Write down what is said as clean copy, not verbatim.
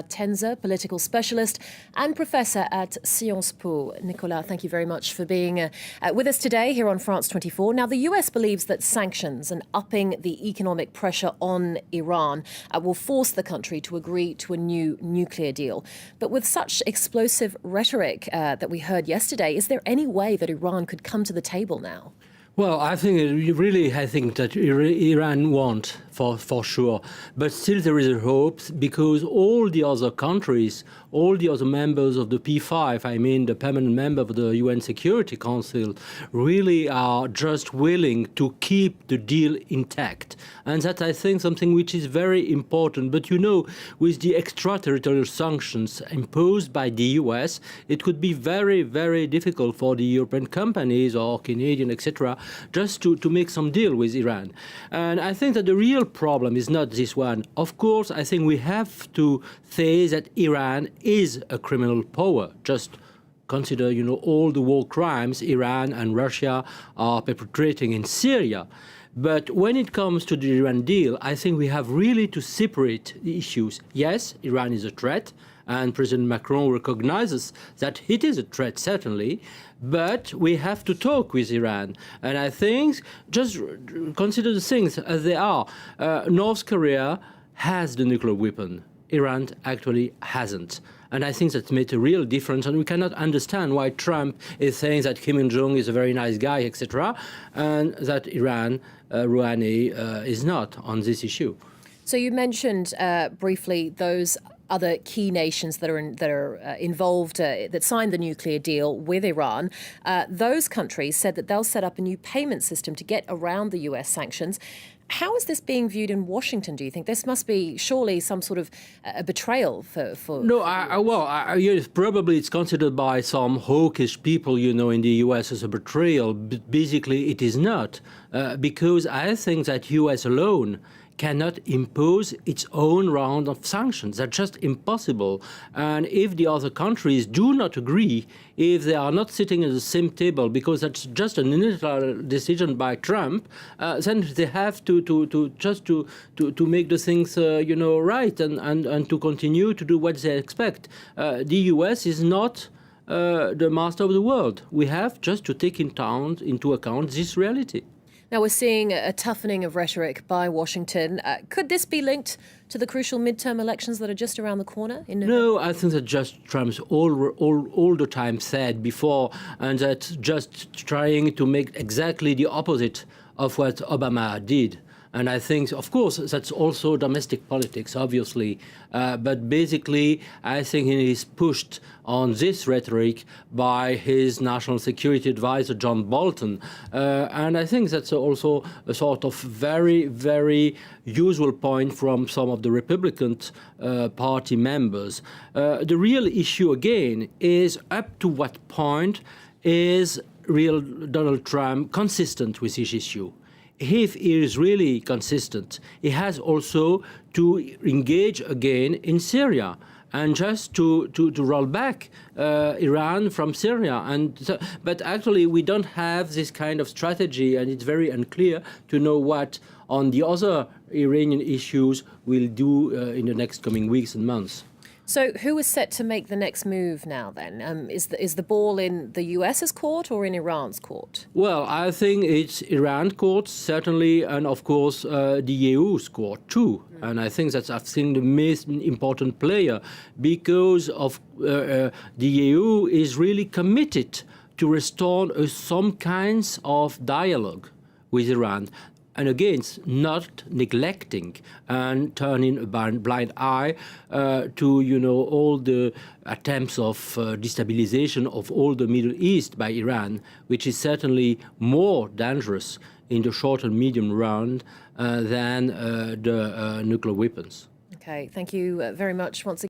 Tenzer, political specialist and professor at Sciences Po. Nicolas, thank you very much for being with us today here on France 24. Now, the US believes that sanctions and upping the economic pressure on Iran will force the country to agree to a new nuclear deal. But with such explosive rhetoric that we heard yesterday, is there any way that Iran could come to the table now? Well, I think that Iran won't, for sure. But still there is a hope, because all the other countries, all the other members of the P5, I mean the permanent member of the UN Security Council, really are just willing to keep the deal intact. And that's, I think, something which is very important. But you know, with the extraterritorial sanctions imposed by the US, it could be very, very difficult for the European companies or Canadian, etc., just to make some deal with Iran. And I think that the real problem is not this one. Of course, I think we have to say that Iran is a criminal power. Just consider, all the war crimes Iran and Russia are perpetrating in Syria. But when it comes to the Iran deal, I think we have really to separate the issues. Yes, Iran is a threat, and President Macron recognizes that it is a threat, certainly, but we have to talk with Iran. And I think just consider the things as they are. North Korea has the nuclear weapon. Iran actually hasn't. And I think that made a real difference, and we cannot understand why Trump is saying that Kim Jong-un is a very nice guy, etc., and that Iran, Rouhani, is not on this issue. So you mentioned briefly those other key nations that are involved, that signed the nuclear deal with Iran. Those countries said that they'll set up a new payment system to get around the US sanctions. How is this being viewed in Washington, do you think? This must be surely some sort of a betrayal for... No, yes, probably it's considered by some hawkish people, in the US as a betrayal. But basically, it is not, because I think that US alone cannot impose its own round of sanctions. That's just impossible. And if the other countries do not agree, if they are not sitting at the same table, because that's just a unilateral decision by Trump, then they have to make the things right and to continue to do what they expect. The US is not the master of the world. We have just to take into account this reality. Now, we're seeing a toughening of rhetoric by Washington. Could this be linked to the crucial midterm elections that are just around the corner in November? No, I think that just Trump's all the time said before, and that just trying to make exactly the opposite of what Obama did. And I think, of course, that's also domestic politics, obviously. But basically, I think he is pushed on this rhetoric by his national security advisor, John Bolton. And I think that's also a sort of very, very usual point from some of the Republican Party members. The real issue, again, is up to what point is real Donald Trump consistent with this issue? If he is really consistent, he has also to engage again in Syria and just to roll back Iran from Syria. But actually, we don't have this kind of strategy, and it's very unclear to know what on the other Iranian issues we'll do in the next coming weeks and months. So who is set to make the next move now, then? Is the ball in the US's court or in Iran's court? Well, I think it's Iran's court, certainly, and of course the EU's court, too. And I think that's, I've seen the most important player, because of the EU is really committed to restore some kinds of dialogue with Iran. And again, not neglecting and turning a blind eye to, all the attempts of destabilization of all the Middle East by Iran, which is certainly more dangerous in the short and medium run than the nuclear weapons. Okay, thank you very much once again.